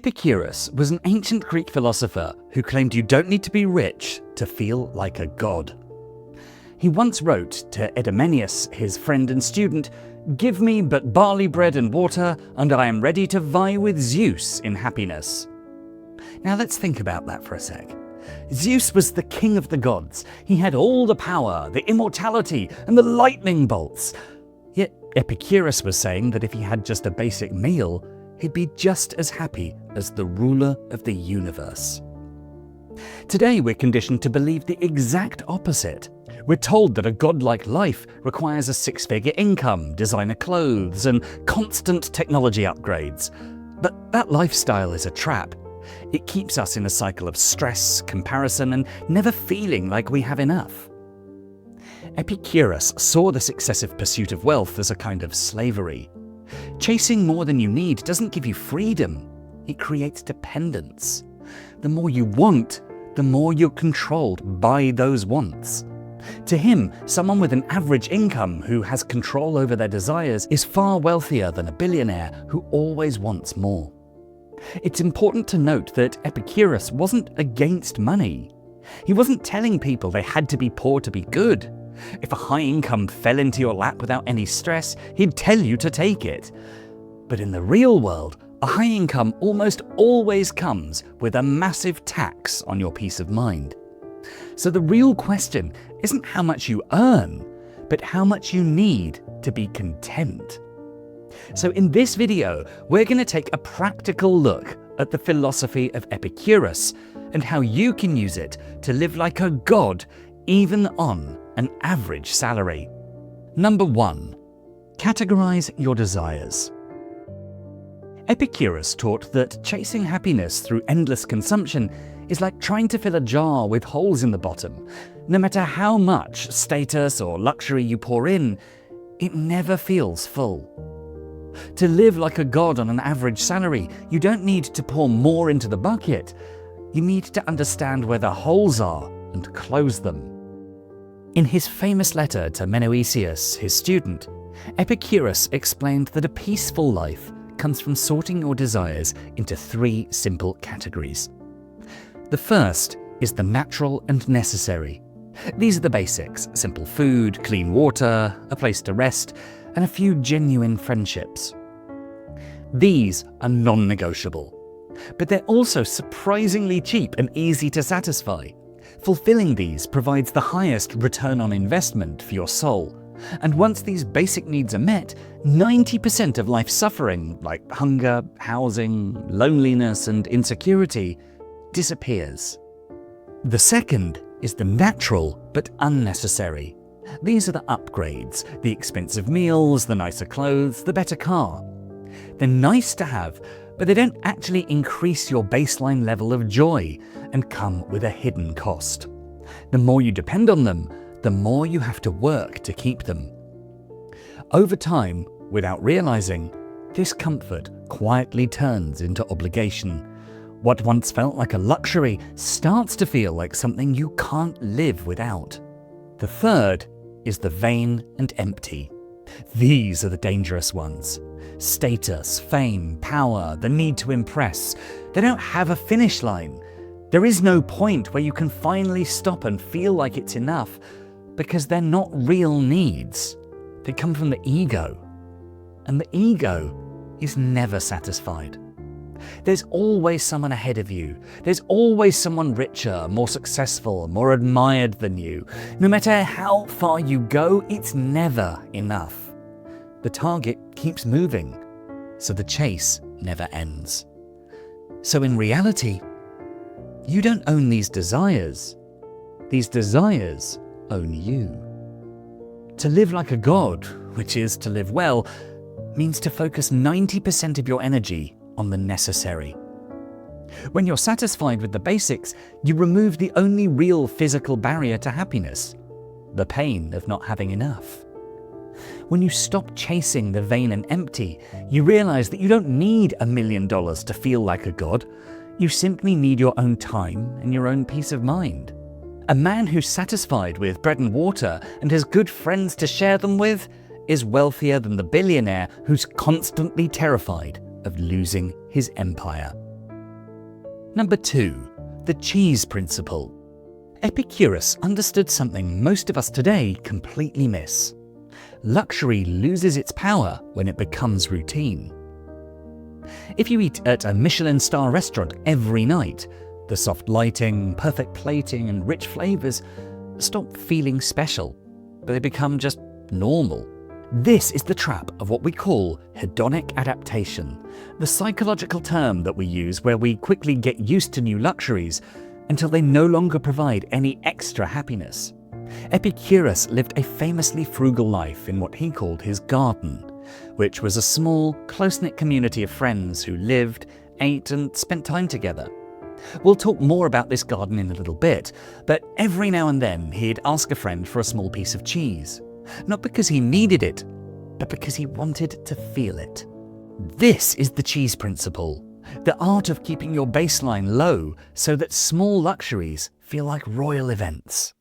Epicurus was an ancient Greek philosopher who claimed you don't need to be rich to feel like a god. He once wrote to Idomeneus, his friend and student, "Give me but barley bread and water, and I am ready to vie with Zeus in happiness." Now let's think about that for a sec. Zeus was the king of the gods. He had all the power, the immortality, and the lightning bolts. Yet Epicurus was saying that if he had just a basic meal, he'd be just as happy as the ruler of the universe. Today we're conditioned to believe the exact opposite. We're told that a godlike life requires a six-figure income, designer clothes, and constant technology upgrades. But that lifestyle is a trap. It keeps us in a cycle of stress, comparison, and never feeling like we have enough. Epicurus saw this excessive pursuit of wealth as a kind of slavery. Chasing more than you need doesn't give you freedom, it creates dependence. The more you want, the more you're controlled by those wants. To him, someone with an average income who has control over their desires is far wealthier than a billionaire who always wants more. It's important to note that Epicurus wasn't against money. He wasn't telling people they had to be poor to be good. If a high income fell into your lap without any stress, he'd tell you to take it. But in the real world, a high income almost always comes with a massive tax on your peace of mind. So the real question isn't how much you earn, but how much you need to be content. So in this video, we're going to take a practical look at the philosophy of Epicurus and how you can use it to live like a god even on an average salary. Number 1. Categorize your desires. Epicurus taught that chasing happiness through endless consumption is like trying to fill a jar with holes in the bottom. No matter how much status or luxury you pour in, it never feels full. To live like a god on an average salary, you don't need to pour more into the bucket. You need to understand where the holes are and close them. In his famous letter to Menoetius, his student, Epicurus explained that a peaceful life comes from sorting your desires into 3 simple categories. The first is the natural and necessary. These are the basics: simple food, clean water, a place to rest, and a few genuine friendships. These are non-negotiable, but they're also surprisingly cheap and easy to satisfy. Fulfilling these provides the highest return on investment for your soul. And once these basic needs are met, 90% of life's suffering, like hunger, housing, loneliness, and insecurity, disappears. The second is the natural but unnecessary. These are the upgrades, the expensive meals, the nicer clothes, the better car. They're nice to have, but they don't actually increase your baseline level of joy and come with a hidden cost. The more you depend on them, the more you have to work to keep them. Over time, without realizing, this comfort quietly turns into obligation. What once felt like a luxury starts to feel like something you can't live without. The third is the vain and empty. These are the dangerous ones. Status, fame, power, the need to impress. They don't have a finish line. There is no point where you can finally stop and feel like it's enough, because they're not real needs. They come from the ego. And the ego is never satisfied. There's always someone ahead of you. There's always someone richer, more successful, more admired than you. No matter how far you go, it's never enough. The target keeps moving, so the chase never ends. So in reality, you don't own these desires. These desires own you. To live like a god, which is to live well, means to focus 90% of your energy on the necessary. When you're satisfied with the basics, you remove the only real physical barrier to happiness, the pain of not having enough. When you stop chasing the vain and empty, you realize that you don't need $1 million to feel like a god. You simply need your own time and your own peace of mind. A man who's satisfied with bread and water and has good friends to share them with is wealthier than the billionaire who's constantly terrified of losing his empire. Number 2. The cheese principle. Epicurus understood something most of us today completely miss. Luxury loses its power when it becomes routine. If you eat at a Michelin star restaurant every night, the soft lighting, perfect plating, and rich flavours stop feeling special, but they become just normal. This is the trap of what we call hedonic adaptation, the psychological term that we use where we quickly get used to new luxuries until they no longer provide any extra happiness. Epicurus lived a famously frugal life in what he called his garden, which was a small, close-knit community of friends who lived, ate, and spent time together. We'll talk more about this garden in a little bit, but every now and then he'd ask a friend for a small piece of cheese. Not because he needed it, but because he wanted to feel it. This is the cheese principle, the art of keeping your baseline low so that small luxuries feel like royal events.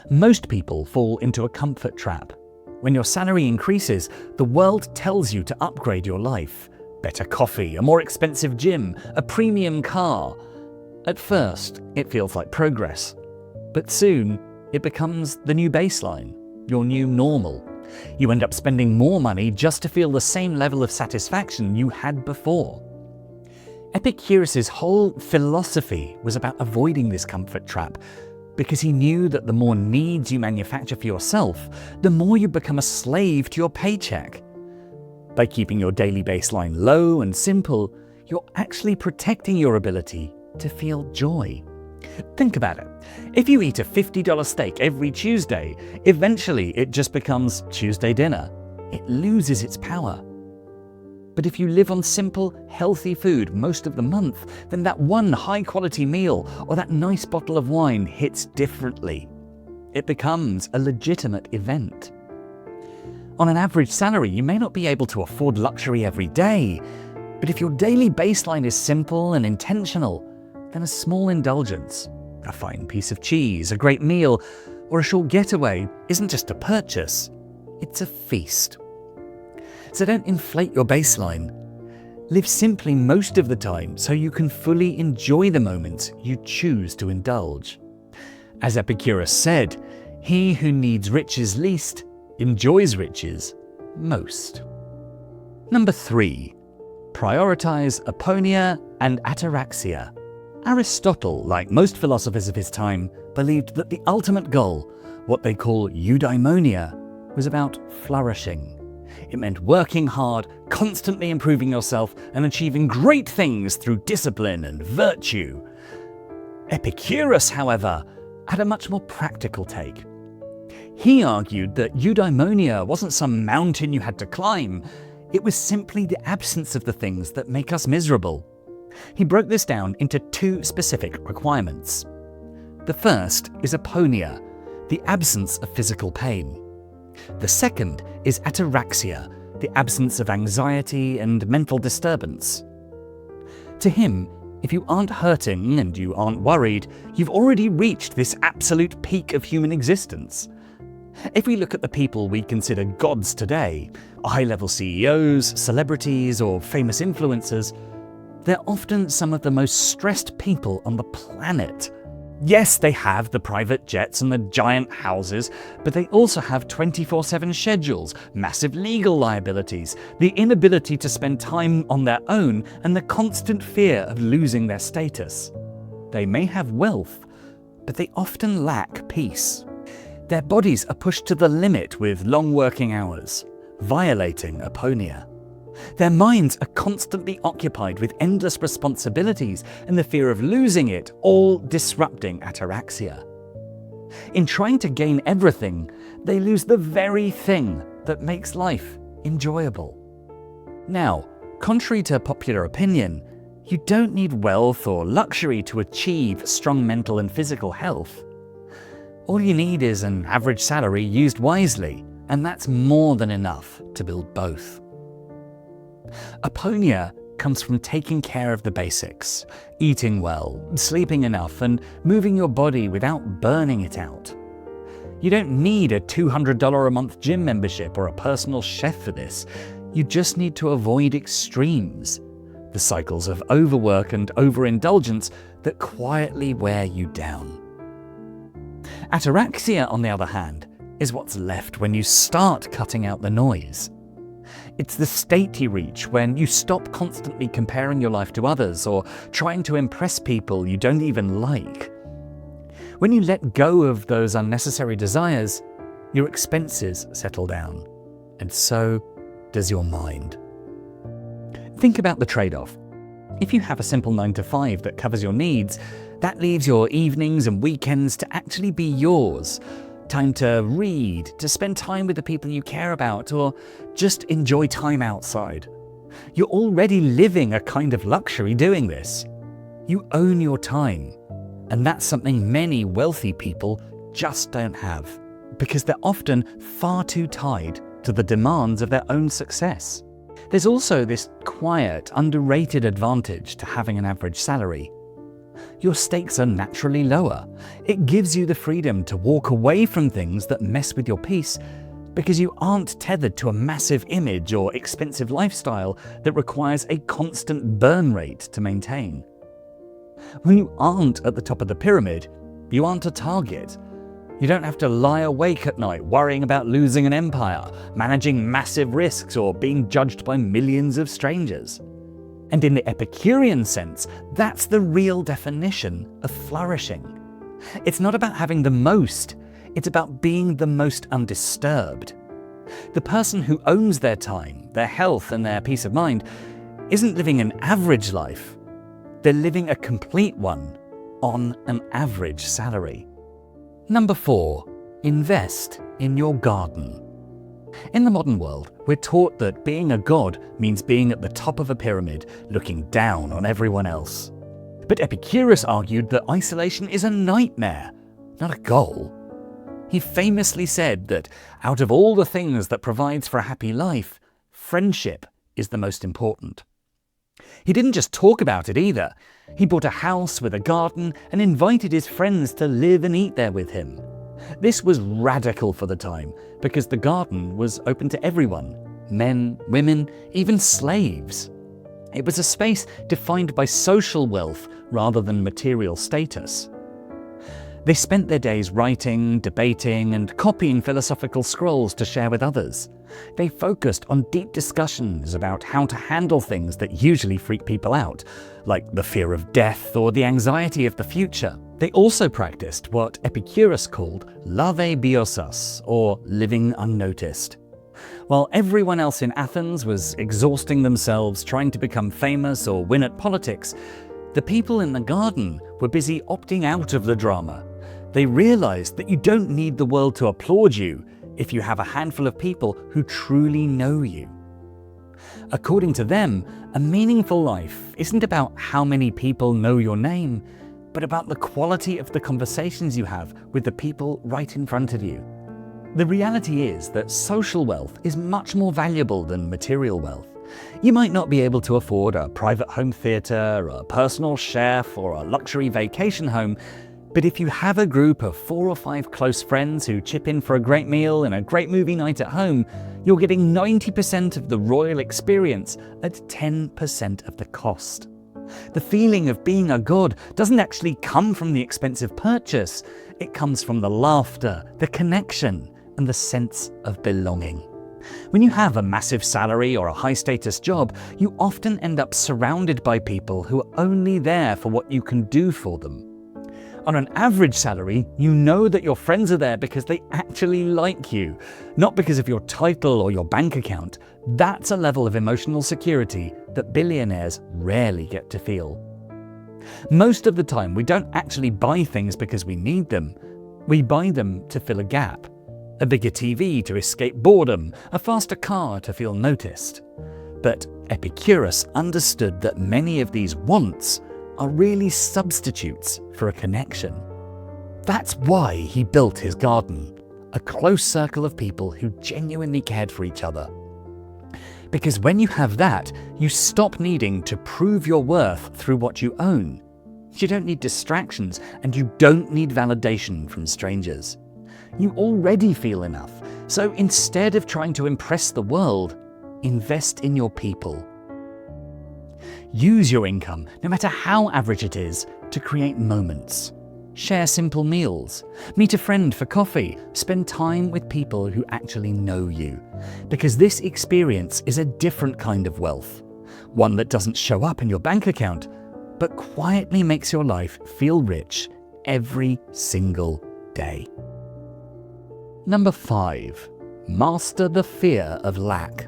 Most people fall into a comfort trap. When your salary increases, the world tells you to upgrade your life. Better coffee, a more expensive gym, a premium car. At first, it feels like progress, but soon it becomes the new baseline, your new normal. You end up spending more money just to feel the same level of satisfaction you had before. Epicurus' whole philosophy was about avoiding this comfort trap, because he knew that the more needs you manufacture for yourself, the more you become a slave to your paycheck. By keeping your daily baseline low and simple, you're actually protecting your ability to feel joy. Think about it. If you eat a $50 steak every Tuesday, eventually it just becomes Tuesday dinner. It loses its power. But if you live on simple, healthy food most of the month, then that one high-quality meal or that nice bottle of wine hits differently. It becomes a legitimate event. On an average salary, you may not be able to afford luxury every day, but if your daily baseline is simple and intentional, then a small indulgence, a fine piece of cheese, a great meal, or a short getaway isn't just a purchase, it's a feast. So don't inflate your baseline. Live simply most of the time so you can fully enjoy the moments you choose to indulge. As Epicurus said, he who needs riches least enjoys riches most. Number 3. Prioritize Aponia and Ataraxia. Aristotle, like most philosophers of his time, believed that the ultimate goal, what they call eudaimonia, was about flourishing. It meant working hard, constantly improving yourself, and achieving great things through discipline and virtue. Epicurus, however, had a much more practical take. He argued that eudaimonia wasn't some mountain you had to climb. It was simply the absence of the things that make us miserable. He broke this down into 2 specific requirements. The first is aponia, the absence of physical pain. The second is ataraxia, the absence of anxiety and mental disturbance. To him, if you aren't hurting and you aren't worried, you've already reached this absolute peak of human existence. If we look at the people we consider gods today, high-level CEOs, celebrities, or famous influencers, they're often some of the most stressed people on the planet. Yes, they have the private jets and the giant houses, but they also have 24/7 schedules, massive legal liabilities, the inability to spend time on their own, and the constant fear of losing their status. They may have wealth, but they often lack peace. Their bodies are pushed to the limit with long working hours, violating aponia. Their minds are constantly occupied with endless responsibilities and the fear of losing it, all disrupting ataraxia. In trying to gain everything, they lose the very thing that makes life enjoyable. Now, contrary to popular opinion, you don't need wealth or luxury to achieve strong mental and physical health. All you need is an average salary used wisely, and that's more than enough to build both. Aponia comes from taking care of the basics, eating well, sleeping enough, and moving your body without burning it out. You don't need a $200 a month gym membership or a personal chef for this. You just need to avoid extremes. the cycles of overwork and overindulgence that quietly wear you down. Ataraxia, on the other hand, is what's left when you start cutting out the noise. It's the state you reach when you stop constantly comparing your life to others or trying to impress people you don't even like. When you let go of those unnecessary desires, your expenses settle down, and so does your mind. Think about the trade-off. If you have a simple 9-to-5 that covers your needs, that leaves your evenings and weekends to actually be yours. Time to read, to spend time with the people you care about, or just enjoy time outside. You're already living a kind of luxury doing this. You own your time, and that's something many wealthy people just don't have, because they're often far too tied to the demands of their own success. There's also this quiet, underrated advantage to having an average salary. Your stakes are naturally lower. It gives you the freedom to walk away from things that mess with your peace because you aren't tethered to a massive image or expensive lifestyle that requires a constant burn rate to maintain. When you aren't at the top of the pyramid, you aren't a target. You don't have to lie awake at night worrying about losing an empire, managing massive risks, or being judged by millions of strangers. And in the Epicurean sense, that's the real definition of flourishing. It's not about having the most, it's about being the most undisturbed. The person who owns their time, their health, and their peace of mind isn't living an average life. They're living a complete one on an average salary. Number 4, invest in your garden. In the modern world, we're taught that being a god means being at the top of a pyramid, looking down on everyone else. But Epicurus argued that isolation is a nightmare, not a goal. He famously said that out of all the things that provides for a happy life, friendship is the most important. He didn't just talk about it either. He bought a house with a garden and invited his friends to live and eat there with him. This was radical for the time because the garden was open to everyone, men, women, even slaves. It was a space defined by social wealth rather than material status. They spent their days writing, debating, and copying philosophical scrolls to share with others. They focused on deep discussions about how to handle things that usually freak people out, like the fear of death or the anxiety of the future. They also practiced what Epicurus called lave biosas, or living unnoticed. While everyone else in Athens was exhausting themselves trying to become famous or win at politics, the people in the garden were busy opting out of the drama. They realized that you don't need the world to applaud you if you have a handful of people who truly know you. According to them, a meaningful life isn't about how many people know your name, but about the quality of the conversations you have with the people right in front of you. The reality is that social wealth is much more valuable than material wealth. You might not be able to afford a private home theatre, a personal chef, or a luxury vacation home, but if you have a group of 4 or 5 close friends who chip in for a great meal and a great movie night at home, you're getting 90% of the royal experience at 10% of the cost. The feeling of being a god doesn't actually come from the expensive purchase. It comes from the laughter, the connection, and the sense of belonging. When you have a massive salary or a high-status job, you often end up surrounded by people who are only there for what you can do for them. On an average salary, you know that your friends are there because they actually like you, not because of your title or your bank account. That's a level of emotional security that billionaires rarely get to feel. Most of the time, we don't actually buy things because we need them. We buy them to fill a gap. A bigger TV to escape boredom, a faster car to feel noticed. But Epicurus understood that many of these wants are really substitutes for a connection. That's why he built his garden, a close circle of people who genuinely cared for each other. Because when you have that, you stop needing to prove your worth through what you own. You don't need distractions, and you don't need validation from strangers. You already feel enough, so instead of trying to impress the world, invest in your people. Use your income, no matter how average it is, to create moments. Share simple meals, meet a friend for coffee, spend time with people who actually know you. Because this experience is a different kind of wealth. One that doesn't show up in your bank account, but quietly makes your life feel rich every single day. Number 5. Master the fear of lack.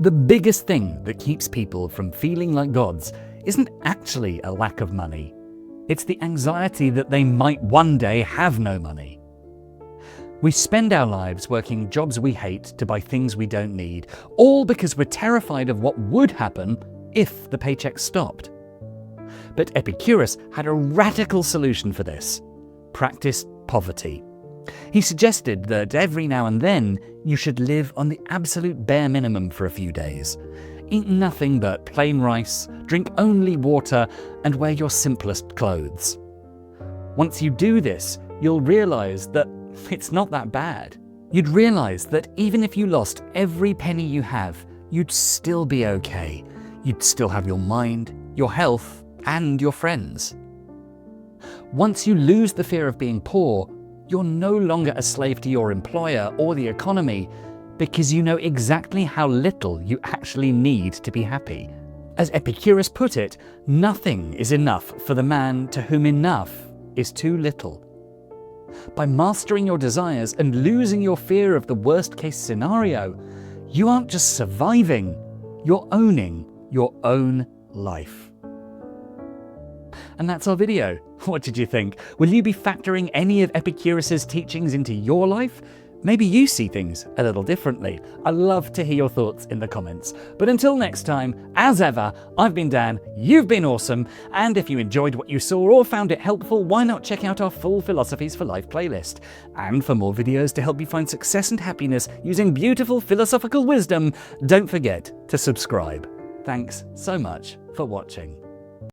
The biggest thing that keeps people from feeling like gods isn't actually a lack of money. It's the anxiety that they might one day have no money. We spend our lives working jobs we hate to buy things we don't need, all because we're terrified of what would happen if the paycheck stopped. But Epicurus had a radical solution for this: practice poverty. He suggested that every now and then you should live on the absolute bare minimum for a few days. Eat nothing but plain rice, drink only water, and wear your simplest clothes. Once you do this, you'll realize that it's not that bad. You'd realize that even if you lost every penny you have, you'd still be okay. You'd still have your mind, your health, and your friends. Once you lose the fear of being poor, you're no longer a slave to your employer or the economy, because you know exactly how little you actually need to be happy. As Epicurus put it, nothing is enough for the man to whom enough is too little. By mastering your desires and losing your fear of the worst-case scenario, you aren't just surviving, you're owning your own life. And that's our video. What did you think? Will you be factoring any of Epicurus's teachings into your life? Maybe you see things a little differently. I'd love to hear your thoughts in the comments. But until next time, as ever, I've been Dan, you've been awesome, and if you enjoyed what you saw or found it helpful, why not check out our full Philosophies for Life playlist? And for more videos to help you find success and happiness using beautiful philosophical wisdom, don't forget to subscribe. Thanks so much for watching.